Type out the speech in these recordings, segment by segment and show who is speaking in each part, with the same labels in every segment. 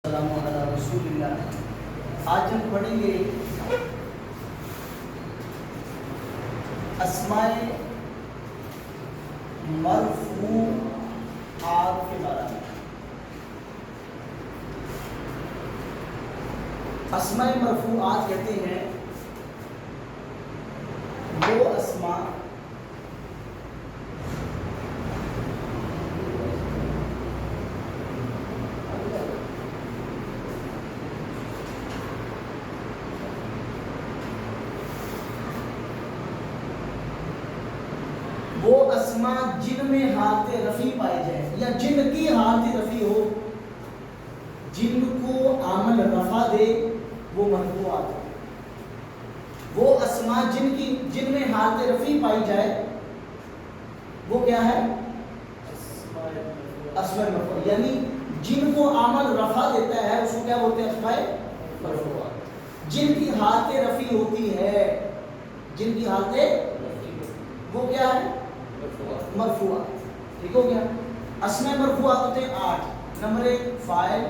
Speaker 1: السلام علیہ رسول اللہ۔ آج ہم پڑھیں گے اسماء مرفوعات کے بارے میں۔ اسماء مرفوعات کہتے ہیں وہ اسماء جن میں حالت رفع پائی جائے یا جن کی حالت رفع ہو، جن کو عامل رفع دے، وہ مرفوعات ہے۔ وہ اسماء جن میں حالت رفع پائی جائے وہ کیا ہے؟ اسماء مرفوعات، یعنی جن کو عامل رفع دیتا ہے اس کو کیا بولتے ہیں؟ اسماء مرفوعات۔ جن کی حالت رفع ہوتی ہے، جن کی حالت وہ کیا ہے؟ مرفوعات۔ ٹھیک ہو گیا؟ اسماء مرفوعات ہوتے ہیں 8۔ نمبر 1 فاعل،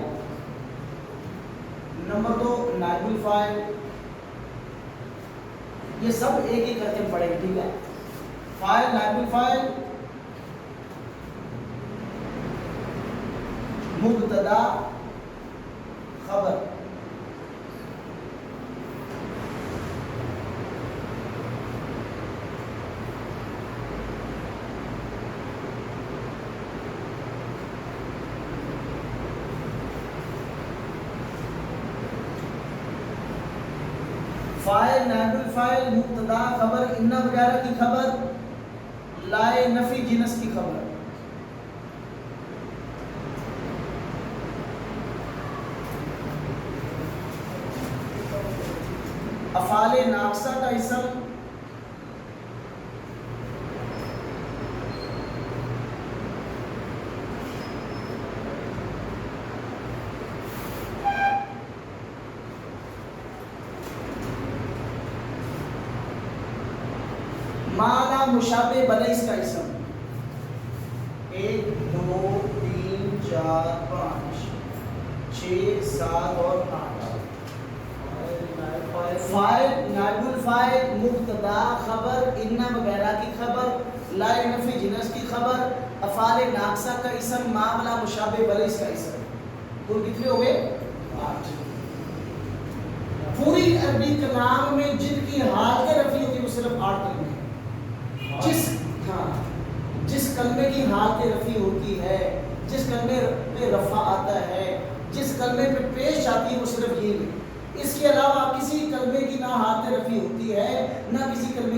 Speaker 1: نمبر 2 نائب الفاعل، یہ سب ایک ایک کر کے پڑھیں گے، ٹھیک ہے؟ فاعل، نائب الفاعل، مبتدا، خبر۔ فاعل، نائب الفاعل، مبتدا، خبر، ان وغیرہ کی خبر، لائے نفی جنس کی خبر۔ افعال ناقصہ کا اسم، مالا مشابہ بلیس کا اسم، 1 2 3 4 5 6 7 اور 8۔ فاعل، نائب الفاعل، مبتدا، خبر، ان وغیرہ کی خبر، لائے نفی جنس کی خبر، افعال ناقصہ کا اسم، معاملہ مشابہ بلیس کا اسم۔ تو کتنے ہو گئے؟ 8۔ پوری عربی کلام میں جن کی حالت رفع ہوتی ہے وہ صرف 8 کلمے ہیں۔ جس کلمے کی حالت رفع ہوتی ہے، جس کلمے پہ رفع آتا ہے، جس کلمے پہ پیش آتی ہے وہ صرف یہ ہے۔ اس کے علاوہ کسی کلمے کی نہ حالت رفع ہوتی ہے، نہ کسی کلمے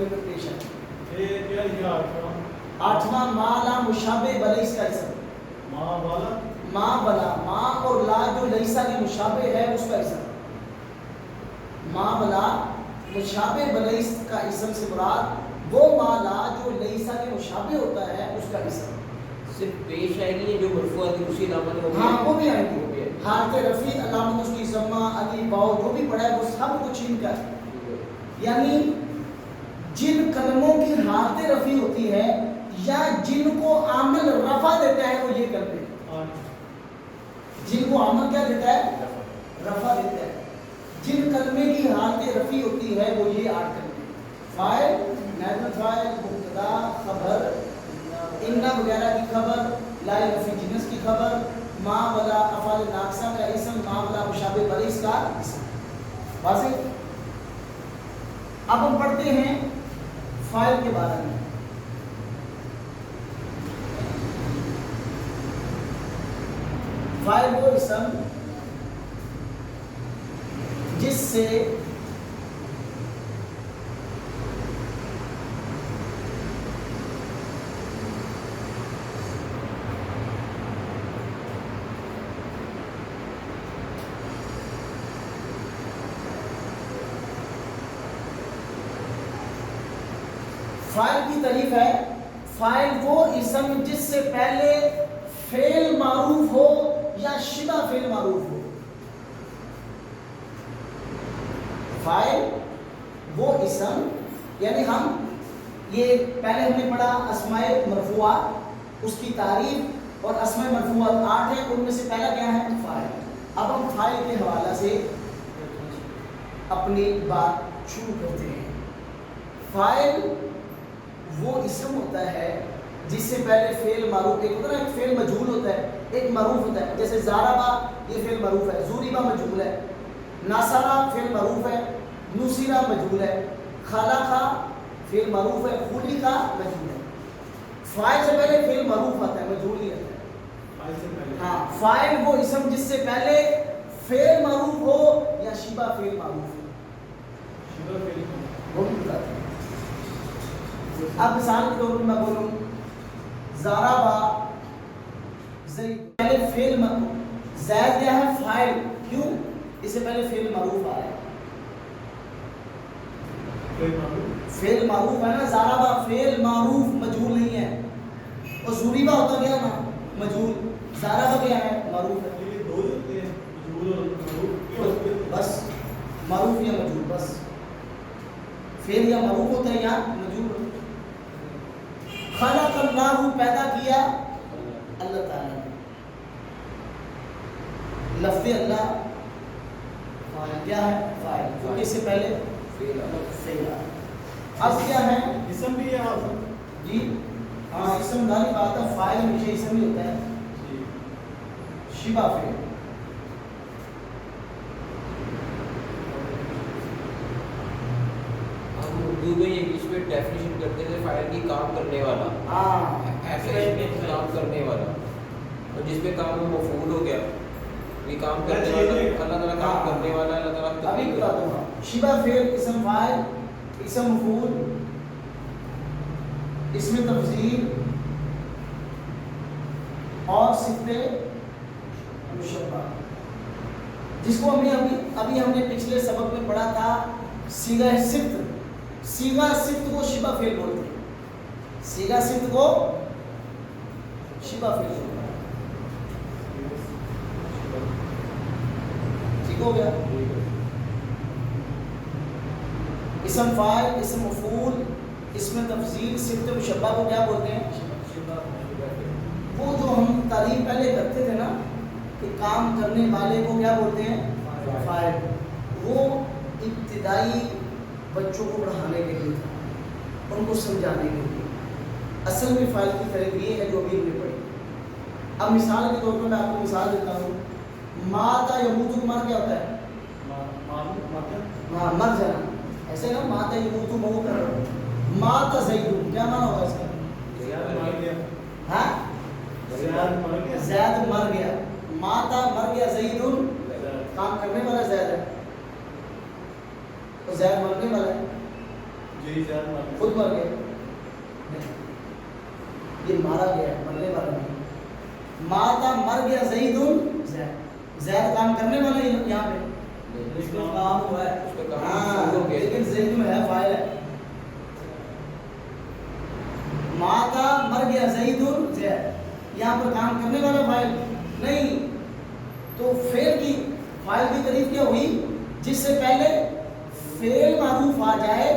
Speaker 1: پہ پیش آتی ہے۔ 8واں مالا مشابہ بلیس کا اسم، ما بلا، ما اور لا جو لیسا کے مشابہ ہے اس کا اسم۔ ما بلا مشابہ بلیس کا اسم سے مراد وہ مالا جو لیسا کے مشابہ ہوتا ہے اس کا اسم۔
Speaker 2: صرف پیش آئے گی جو مرفوع ہے اسی علامت ہوگی؟
Speaker 1: ہاں وہ بھی آئے گی۔ حالت رفع علامت اس کی ضمہ، علی، واو جو بھی پڑھا ہے وہ سب کچھ ان کا ہے۔ یعنی جن کلموں کی حالت رفع ہوتی ہے یا جن کو عامل رفع دیتا ہے وہ یہ کلمے، جن کو عامل کیا دیتا ہے؟ رفع دیتا ہے۔ جن کلمے کی حالت رفع ہوتی ہے وہ یہ 8 کلمے: فاعل، نائب الفاعل، مبتدا، خبر، ان وغیرہ کی خبر، لائے نفی جنس کی خبر، ما ولا، افعال ناقصہ کا اسم، معاملہ مشابہ بلیس کا اسم۔ واضح؟ اب ہم پڑھتے ہیں فاعل کے بارے میں۔ فاعل وہ اسم جس سے فاعل کی تعریف ہے، فاعل وہ اسم جس سے پہلے فعل معروف ہو یا شبہ فعل معروف ہو۔ فاعل وہ اسم، یعنی ہم یہ پہلے ہم نے پڑھا اسماء مرفوعات، اس کی تعریف، اور اسماء مرفوعات 8 ہیں، ان میں سے پہلا کیا ہے؟ فاعل. اب ہم فاعل کے حوالہ سے اپنی بات شروع کرتے ہیں. فاعل وہ اسم ہوتا ہے جس سے پہلے فعل معروف، ایک ہوتا ہے ایک فعل مجہول ہوتا ہے، ایک معروف ہوتا ہے. جیسے ضربا یہ فعل معروف ہے، ضربا مجہول ہے، ناصرا فعل معروف ہے، نصرا مجہول ہے، خلقا فعل معروف ہے، خلقا مجہول ہے. فاعل سے پہلے فعل معروف آتا ہے، مجہول نہیں آتا ہے. ہاں، فاعل وہ اسم جس سے پہلے فعل معروف ہو یا شبہ فعل معروف ہو. وہ بھی بتاتے ہیں. اب مثال کے طور پر میں بولوں ضربا زید، پہلے فعل معروف، زید کیا ہے؟ فاعل. کیوں؟ اس سے پہلے فعل معروف آ رہا ہے. فعل معروف ہے نا، ضربا فعل معروف مجہول نہیں ہے. اور ضربا ہوتا کیا نا؟ مجہول. ضربا کیا ہے؟ معروف ہے. بس معروف یا مجہول، بس فعل یا معروف ہوتا ہے یا مجہول ہوتا ہے. خلق اللہ، پیدا کیا اللہ تعالیٰ نے. لفظ اللہ کیا ہے؟ فاعل، کیونکہ اس سے پہلے فعل. اب کیا ہے؟
Speaker 3: اسم بھی ہے
Speaker 1: جی ہاں، اسم داری بات ہے. فاعل ہمیشہ اسم ہی ہوتا ہے، شبہ فعل.
Speaker 2: ہم اردو میں انگلش میں ڈیفینیشن کرتے تھے فاعل کی کام کرنے والا.
Speaker 1: ہاں،
Speaker 2: ایسے کام کرنے والا، اور جس پہ کام وہ مفعول ہو گیا، یہ کام کرنے والا اللہ تعالیٰ کام کرنے والا اللہ تعالیٰ.
Speaker 1: ابھی بتا دوں گا. شبہ فعل، اسم فاعل، اسم مفعول، اسم تفضیل اور صفت مشبہ، جس کو ہم نے ابھی ہم نے پچھلے سبق میں پڑھا تھا صیغہ صفت. صیغہ صفت کو شبہ فعل بولتے ہیں. صیغہ صفت کو شبہ فعل بولتے ہیں. ٹھیک ہو گیا؟ اسم فاعل، اسم مفعول، اسم تفضیل، صفت مشبہ کو کیا بولتے ہیں؟ وہ جو ہم تعریف پہلے کرتے تھے نا کہ کام کرنے والے کو کیا بولتے ہیں؟ فاعل. وہ ابتدائی بچوں کو پڑھانے کے لیے تھا، ان کو سمجھانے کے لیے. اصل میں فاعل کی تعریف یہ ہے جو ابھی ہم نے پڑھی. اب مثال کے طور پر میں آپ کو مثال دیتا ہوں. ماتا یموت کا معنی کیا ہوتا ہے؟ ہاں، مر جانا. ایسے نا، ماتا یموت موت کرنا. ماتا زید، کیا معنی ہوگا اس کا؟ ہاں، زید مر گیا. ماتا مر گیا، زید کام کرنے والا زید ہے، تو زید مرنے والا ہے، خود مر گیا. یہ مارا گیا، مرنے والا نہیں. ماتا مر گیا زید، زید کام کرنے والا ہے یہاں پہ، اس کا کام ہوا ہے. ہاں، لیکن زید میں ہے فاعل ہے. ماتا مر گیا زید، یہاں پر کام کرنے والا فاعل نہیں. تو فعل کی فاعل کی تعریف کیا ہوئی؟ جس سے پہلے فعل معروف آ جائے.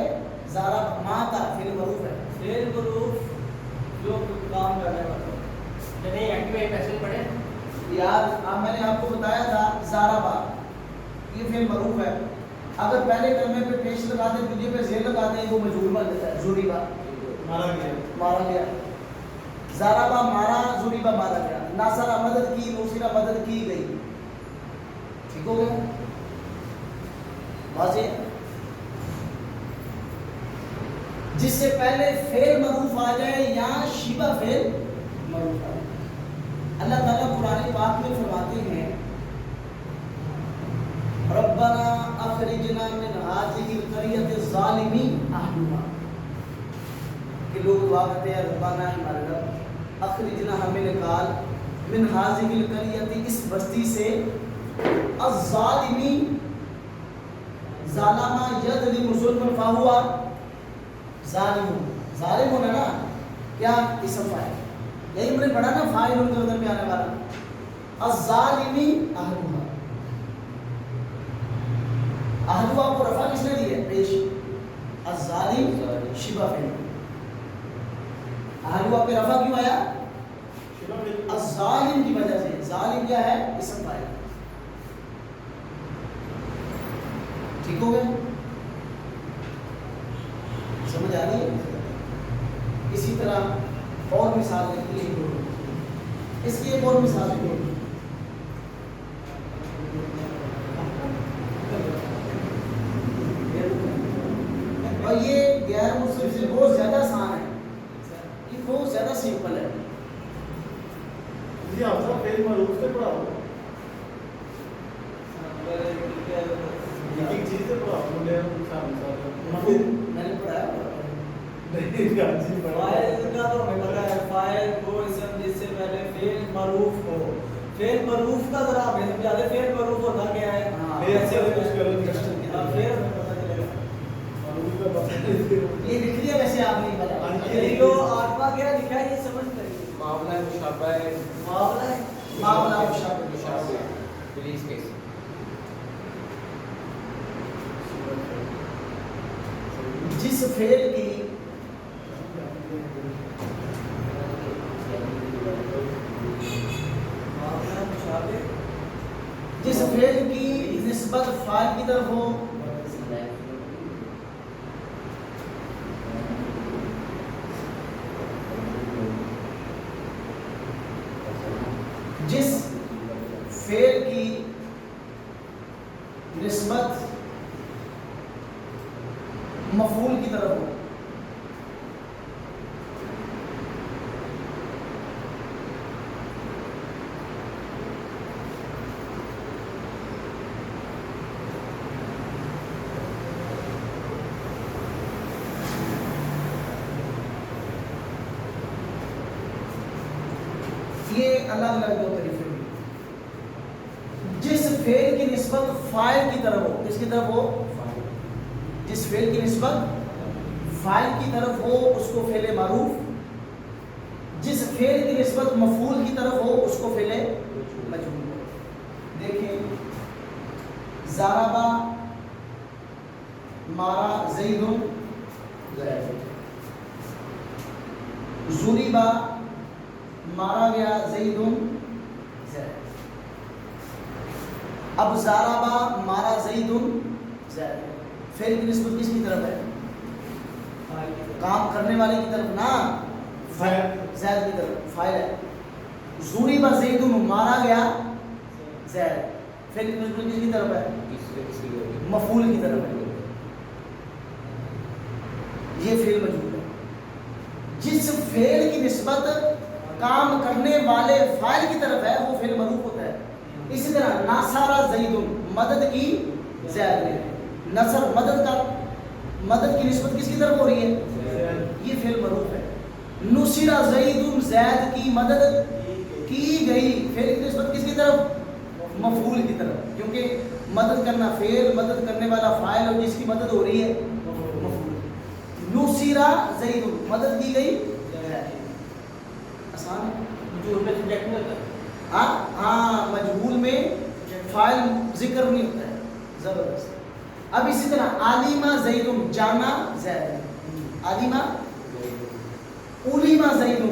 Speaker 1: ضرب ماتا فعل معروف ہے،
Speaker 3: فعل معروف جو کام کرنے والا
Speaker 2: نہیں ایکٹیو پیسے پڑھے
Speaker 1: یار. اب میں نے آپ کو بتایا تھا ضربا یہ فعل معروف ہے. اگر پہلے کلمے پہ پیش لگا دے، دوسرے پہ زیر لگا دے، وہ مجہول بن جاتا ہے. ضربا مارا گیا. ضربا مارا، ضربا مارا گیا. ناصرہ مدد کی، نصرہ مدد کی گئی. ٹھیک ہو گیا؟ واضح. جس سے پہلے فعل معروف آ جائے یا شبہ فعل معروف آ جائے. اللہ تعالیٰ قرآن پاک میں فرماتے ہیں ربنا اخرجنا من هذه القرية الظالم اهلها، کہ لوگ دعا کرتے ہیں ربنا ہمارے رب اخرجنا ہمیں نکال من هذه القرية اس بستی سے الظالم ظالم یظلم ظلم فهو ظالم. ظالم ہونا نا کیا اسم فاعل، یہی ہم نے پڑھا نا فاعل ان کے ادھر میں آنے والا. الظالمی اہلوہا، اہلوہا کو رفع کس نے دی ہے؟ پیش. الظالم شبہ فعل. اہلوہا پہ رفع کیوں آیا؟ الظالم کی وجہ سے. ظالم کیا ہے؟ اسم فاعل. ٹھیک ہو گیا؟ سمجھ آ رہی ہے؟ اسی طرح اور مثال دیکھیے. اس کی ایک اور مثال دیکھیے. اور یہ غیر منصرف سے بہت زیادہ آسان ہے. یہ بہت زیادہ سمپل ہے.
Speaker 4: جی آپ صاحب فیل معروف سے پڑھاؤ. ایک چیز سے پڑھاؤ. میں نے
Speaker 1: پڑھایا.
Speaker 3: فاعل کا تو ہمیں پتہ ہے. فاعل وہ اسم جس سے پہلے فعل معروف ہو. فعل معروف کا ذرا ہمیں سمجھا دیں. فعل معروف ہوتا کیا ہے؟
Speaker 4: ایسے کچھ کرو.
Speaker 3: پھر ہمیں پتہ چلے گا.
Speaker 1: یہ لکھ لیا ویسے آپ نے بتا.
Speaker 3: یہ جو آٹھواں کیا لکھا ہے یہ سمجھ کریے.
Speaker 2: معاملہ مشابہ ہے.
Speaker 3: معاملہ ہے.
Speaker 1: معاملہ مشابہ.
Speaker 2: مشابہ پلیز کیس.
Speaker 1: جس فعل کی
Speaker 3: معاملہ مشابہ
Speaker 1: جس فعل کی نسبت فاعل کی طرف ہو جس فعل کی نسبت مفعول کی طرف ہو. یہ الگ الگ دو طریقے ہیں. جس فعل کی نسبت فاعل کی طرف ہو. کس کی طرف ہو؟ جس فعل کی نسبت فاعل کی طرف ہو اس کو فعل معروف. جس فعل کی نسبت مفعول کی طرف ہو اس کو فعل مجہول. دیکھیں ضربا مارا زید ضربا مارا گیا زید زید. اب ضربا مارا زید زید فعل کی نسبت کس کی طرف ہے؟ کام کرنے والے کی طرف نا. زید کی طرف فاعل ہے. ضربا زید مارا گیا زید فعل کی نسبت کس کی طرف ہے؟ مفعول کی طرف ہے. یہ فعل مجہول ہے. جس فعل کی نسبت کام کرنے والے فاعل کی طرف ہے وہ فعل معروف ہوتا ہے. اسی طرح ناصر زید مدد کی زید نے. نصر مدد کی نسبت کس کی طرف ہو رہی ہے؟ یہ فعل معروف ہے. نصر زید زید کی مدد کی گئی فعل کی نسبت کس کی طرف؟ مفعول کی طرف. کیونکہ مدد کرنا فعل مدد کرنے والا فاعل اور جس کی مدد ہو رہی ہے مفعول. نصر زید مدد کی گئی. آسان ہے.
Speaker 3: مجہول میں سبجیکٹ نہیں ہوتا.
Speaker 1: ہاں مجہول میں فاعل ذکر نہیں ہوتا ہے. زبردست. اب اسی طرح عالمہ زید جانا زید. عالمہ علمہ زید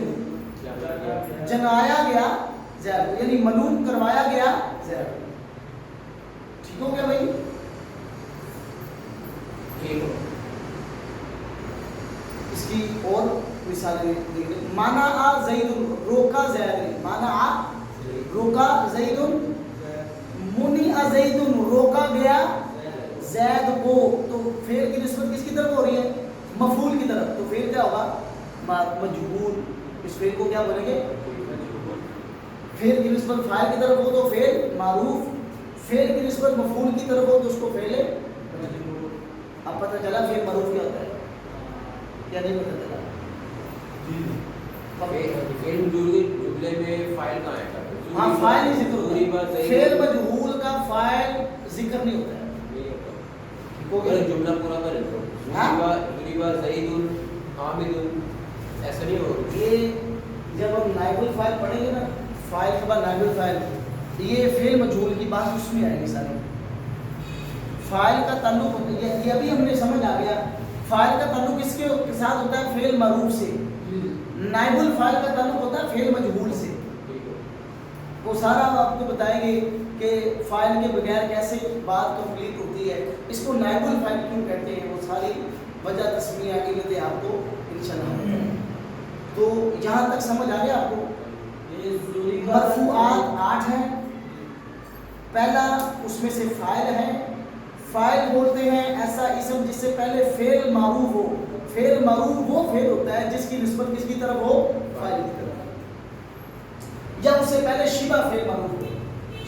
Speaker 1: جنایا گیا زید یعنی معلوم کروایا گیا زید. ٹھیک ہو گیا بھائی؟
Speaker 2: ٹھیک ہو.
Speaker 1: اس کی اور مثالیں دیکھ لیں. مانا زید روکا زید نے. مانا روکا زید. منع زید روکا گیا زید کو. تو فعل کی نسبت کس کی طرف ہو رہی ہے؟ مفعول کی طرف. تو فعل کیا ہوگا؟ مجہول. اس فعل کو کیا بولیں گے؟ فعل کی نسبت فاعل کی طرف ہو تو فعل معروف. فعل کی نسبت مفعول کی طرف ہو تو اس کو فعل مجہول. اب پتہ چلا فعل معروف کیا ہوتا ہے کیا نہیں پتہ چلا؟
Speaker 2: فعل مجہول کے جملے میں فاعل کہاں ہے؟
Speaker 1: ہاں فاعل نہیں ذکر ہوتا ہے. فعل مجہول کا فاعل ذکر نہیں ہوتا ہے.
Speaker 2: جملہ پورا کر لو. ضربا زید حامد ایسا نہیں ہوگا.
Speaker 1: یہ جب ہم نائب الفاعل پڑھیں گے نا فاعل کے بعد نائب الفاعل یہ فعل مجہول کی بات اس میں آئے گی ساری. فاعل کا تعلق ہوتا ہے یہ ابھی ہم نے سمجھ آ گیا. فاعل کا تعلق اس کے ساتھ ہوتا ہے فعل معروف سے. نائب الفاعل کا تعلق ہوتا ہے فعل مجہول سے. وہ سارا آپ کو بتائیں گے کہ فائل کے بغیر کیسے بات کمپلیٹ ہوتی ہے، اس کو نائب الفائل کیوں کہتے ہیں، وہ ساری وجہ تسمیہ علتیں آپ کو انشاءاللہ بتائیں گے۔ تو یہاں تک سمجھ آ گیا آپ کو؟ مرفوعات 8 ہیں۔ پہلا اس میں سے فاعل ہے۔ فاعل بولتے ہیں ایسا اسم جس سے پہلے فعل معروف ہو۔ فعل معروف وہ فعل ہوتا ہے جس کی نسبت کس کی طرف ہو؟ فاعل کی طرف، یا اس سے پہلے شبہ فعل معروف ہو۔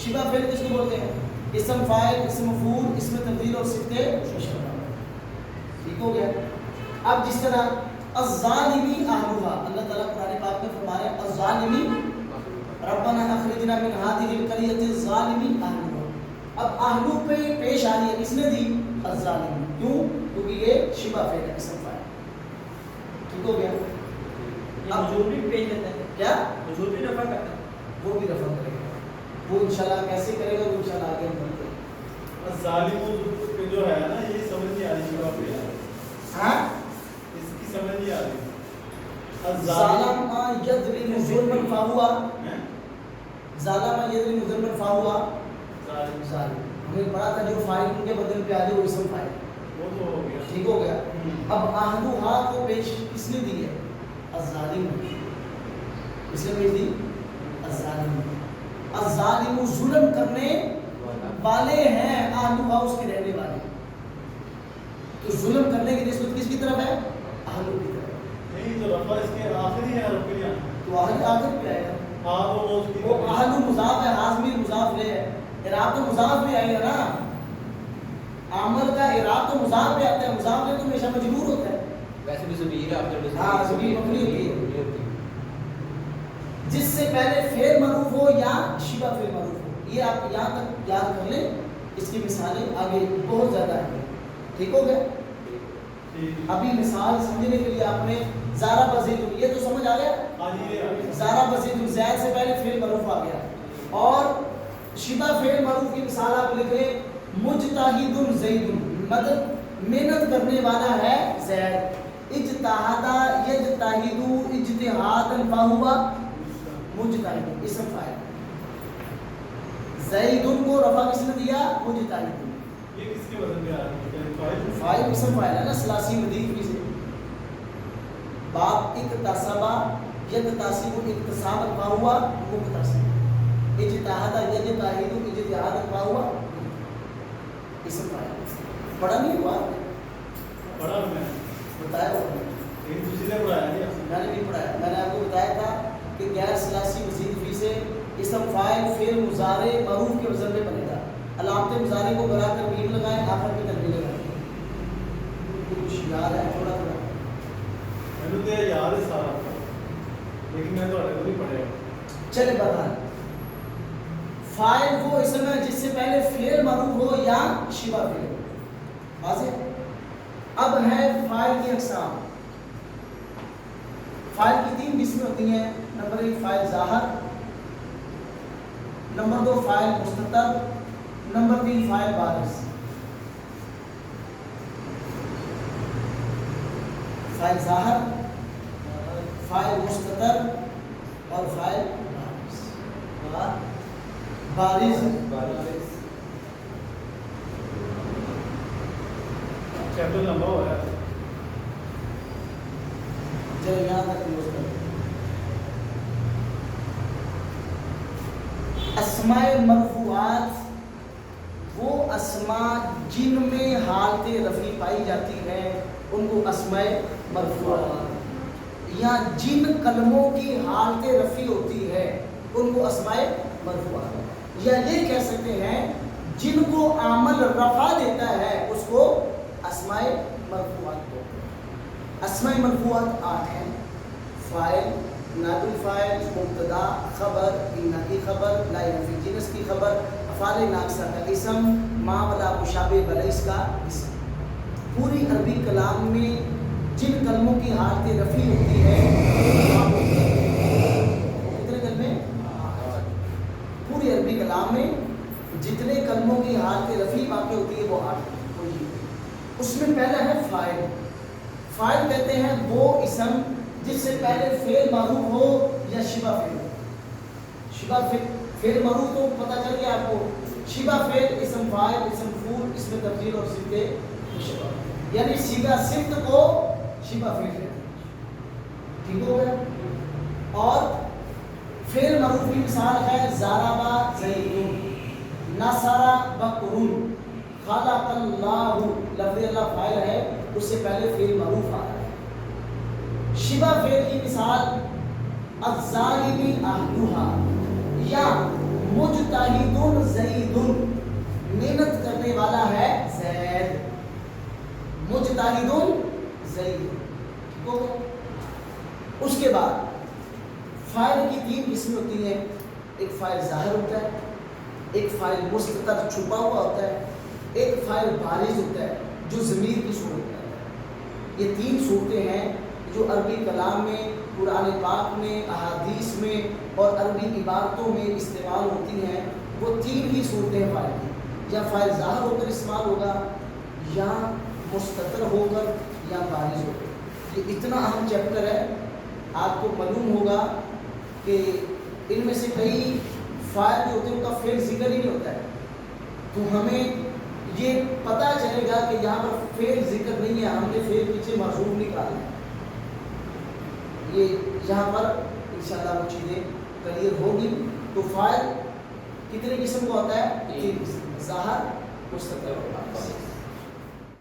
Speaker 1: شبہ فعل کس کو بولتے ہیں؟ اسم فاعل، اسم مفعول، اسم تفضیل اور صفت مشبہ۔ ٹھیک ہو گیا؟ اب جس طرح الظالمی اہلھا، اللہ تعالیٰ قرآن پاک میں فرما رہے ہیں الظالمی ربنا اخرجنا من هذه القرية الظالم اهلها۔ اب اہلو پہ پیش آ رہی ہے، کس نے دی؟ الظالم۔ کیوں؟ کیونکہ یہ شبہ فعل ہے، اسم فاعل۔ ٹھیک ہو گیا؟
Speaker 3: اب مجھول بھی پیش دیتا ہے،
Speaker 1: کیا
Speaker 3: مجھول بھی رفع کرتا ہے،
Speaker 1: وہ بھی رفع کرے گا، وہ انشاءاللہ کیسے کرے گا وہ انشاءاللہ آگے ہم بتائیں گے۔
Speaker 4: ظالم جو ہے نا یہ سمجھ نہیں آ رہی شبہ فعل،
Speaker 1: ہاں
Speaker 4: اس کی سمجھ نہیں آ رہی۔
Speaker 1: ظالم یظلم ظلما فہو، ظالم یظلم ظلما فہو ظالم۔ ہم نے پڑھا تھا جو فاعل ان کے بدل پہ آ جائے وہ اسم فاعل،
Speaker 4: وہ تو ہو گیا۔
Speaker 1: ٹھیک ہو گیا؟ اب اہلھا کو پیش کس نے دی ہے؟ الظالم۔ کس نے پیش دی؟ الظالم۔ الظالم ظلم کرنے والے ہیں، اہلھا اس کے رہنے والے۔ تو ظلم کرنے کی نسبت کس کی طرف ہے؟ اہلھا کی طرف۔
Speaker 4: نہیں تو رفع اس کے آخری ہے حرف کے لیے،
Speaker 1: تو اہل آخر پہ آئے گا،
Speaker 4: ہاں وہ اس کی
Speaker 1: وہ اہل مضاف ہے، حاضمی مضاف لے ہے، اعراب تو مضاف میں آئے گا نا۔ عمل کا اعراب تو مضاف پہ آتا ہے، مضاف لے تو ہمیشہ مجرور ہوتا ہے۔
Speaker 2: ویسے بھی ضمیر آپ نے
Speaker 1: ہاں ضمیر مبنی ہوتی ہے، جس سے پہلے فعل معروف ہو یا شبہ فعل معروف ہو۔ یہ آپ یہاں تک یاد کر لیں، اس کی مثالیں آگے بہت زیادہ ہیں۔ ٹھیک ہو گیا؟ ابھی مثال سمجھنے کے لیے آپ نے زارا بزید، یہ تو سمجھ آ گیا؟ زارا بزید، زید سے پہلے فعل معروف آ گیا، اور شبہ فعل معروف کی مثال آپ لکھ لیں مجتہد زید، مدد محنت کرنے والا ہے زید۔ اجتہد یجتہد اجتہادا فہو مجتہد، اسم فاعل۔ زید کو رفع کس نے دیا؟ مجتہد۔
Speaker 4: یہ کس کے وزن پہ آ رہی ہے؟
Speaker 1: فاعل اسم فاعل ہے نا، ثلاثی مضیف سے۔ باب اکتسبا یکتسب اکتسابا فہو مکتسب، اجتہد یجتہد اجتہادا فہو اسم فاعل۔ پڑھا نہیں ہوا؟
Speaker 4: پڑھا میں
Speaker 1: بتایا ہوا
Speaker 4: لیکن دوسری نے پڑھایا نہیں،
Speaker 1: میں نے بھی پڑھایا، میں نے آپ کو بتایا تھا کہ غیر ثلاثی مزید فی سے اسم فاعل فعل مضارع معروف کے وزن میں بنے گا۔ علامت مضارع کو بنا کر میم لگائیں، آخر میں تنوین لگائیں۔ کچھ یاد ہے تھوڑا تھوڑا؟
Speaker 4: میں نے تو یاد ہے سارا، لیکن میں تو نہیں پڑھا۔
Speaker 1: چلے بہرحال، فاعل وہ اسم ہے جس سے پہلے فعل معروف ہو یا شبہ فعل ہو۔ واضح؟ اب ہے فاعل کی اقسام۔ فاعل کی 3 قسمیں ہوتی ہیں۔ نمبر 1 فاعل ظاہر، نمبر 2 فاعل مستتر، نمبر 3 فاعل بارز۔ فاعل ظاہر، فاعل مستتر اور فاعل بارز۔
Speaker 4: چیپٹر لمبا ہو رہا ہے،
Speaker 1: چلو یہاں تک کلوز کریں۔ اسماء مرفوعات وہ اسماء جن میں حالت رفع پائی جاتی ہے ان کو اسماء مرفوعات، یا جن کلموں کی حالت رفع ہوتی ہے ان کو اسماء مرفوعات، یا یہ کہہ سکتے ہیں جن کو عامل رفع دیتا ہے اس کو اسماء مرفوعات کو۔ اسماء مرفوعات 8 ہیں۔ فاعل، نائب الفاعل، مبتدا، خبر، ان کی خبر، نائب فی جنس کی خبر، افعال ناقصہ کا اسم، ما ولا مشابہ بلیس کا اسم۔ پوری عربی کلام میں جن کلموں کی حالت رفع ہوتی ہے کتنے کلمے؟ پوری عربی کلام میں جتنے کلموں کی حالت رفع واقع ہوتی ہے وہ 8 ہیں۔ اس میں پہلا ہے فاعل۔ فاعل کہتے ہیں وہ اسم جس سے پہلے فعل معروف ہو یا شبہ فعل ہو۔ شبہ فعل مروف تو پتہ چل گیا آپ کو، شبہ فعل اسم فاعل اسم مفعول اس میں تبدیل اور صفت مشبہ، یعنی صیغہ صفت کو شبہ فعل کہتے ہیں، ٹھیک ہو گیا. اور فعل مروف کی مثال ہے ضرب زید، نصر بکر، خلق اللہ، لفظ اللہ فاعل ہے، اس سے پہلے فعل مروف آ رہا ہے. شبہ فعل کی مثال الظالم اہلھا، یا مجتہد زید، محنت کرنے والا ہے زید، مجتہد زید، ٹھیک ہو گیا. اس کے بعد فاعل کی 3 قسمیں ہوتی ہیں، ایک فاعل ظاہر ہوتا ہے، ایک فاعل مستتر چھپا ہوا ہوتا ہے، ایک فاعل بارز ہوتا ہے جو ضمیر کی صورت میں آتا ہے. یہ 3 صورتیں ہیں جو عربی کلام میں، قرآن پاک میں، احادیث میں اور عربی عبارتوں میں استعمال ہوتی ہیں. وہ 3 ہی صورتیں فاعل کی، یا فاعل ظاہر ہو کر استعمال ہوگا، یا مستتر ہو کر، یا بارز ہو کر. یہ اتنا اہم چیپٹر ہے، آپ کو معلوم ہوگا کہ ان میں سے کئی فاعل جو ہوتے ہیں ان کا فعل ذکر ہی نہیں ہوتا ہے، تو ہمیں یہ پتہ چلے گا کہ یہاں پر فعل ذکر نہیں ہے، ہم نے فعل پیچھے محذوف نکالا ہے. یہ یہاں پر انشاءاللہ وہ چیزیں کلیئر ہوگی. تو فاعل کتنے قسم کا ہوتا ہے؟ 3 قسم، ظاہر، مستتر اور بارز.